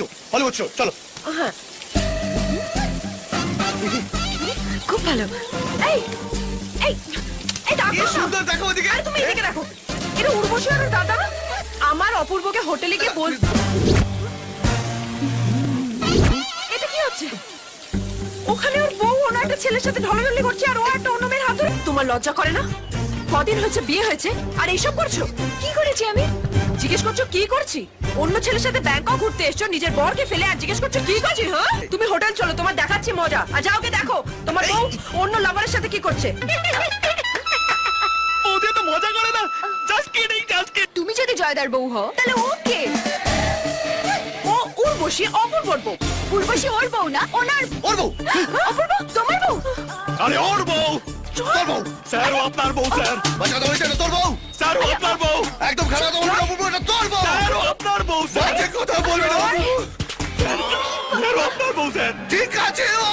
তো Hollywood show, চলো। হ্যাঁ, খুব ভালো। এই এই এই কি দেখো সুন্দর, দেখো ওদিকে। আরে তুমি এদিকে দেখো, এটা উর্বশী আর ওর দাদা আমার অপূর্বকে হোটেলে গিয়ে বল। এটা কি হচ্ছে? ওখানে ওর বউ অন্য একটা ছেলের সাথে ঢলাঢলি করছে আর ও একটা অন্য মেয়ের হাত ধরে। তোমার লজ্জা করে না? কদিন হয়েছে বিয়ে হয়েছে আর এইসব করছো? কি করেছি আমি? জিজ্ঞেস করছো কি করছি? অন্য ছেলের সাথে ব্যাংকক ঘুরতে এসছো, নিজের বরকে ফেলে আর জিজ্ঞেস করছো কি করছি? হ্যাঁ, তুমি হোটেল চলো, তোমার দেখাচ্ছি মজা। আর যাও গে দেখো তোমার বউ অন্য লাভারের সাথে কি করছে। ওদের তো মজা করে না, জাস্ট কিডিং, জাস্ট কিডিং। তুমি যদি জয়দার বউ হও তাহলে ওকে। ও উর্বশী, অপূর্বর বউ। উর্বশী ওর বউ না, ওনার। ওর বউ? অপূর্ব তোমার বউ? আরে ওর বউ, তোর বউ। স্যার ও আপনার বউ স্যার। বাঁচা তো এটা তোর বউ। স্যার ও আপনার বউ। একদম খারাপ তো বলবো, অপূর্ব এটা তোর বউ। স্যার ও আপনার বউ স্যার। বাজে কথা বলবি না। স্যার ও আপনার বউ স্যার। ঠিক আছে ও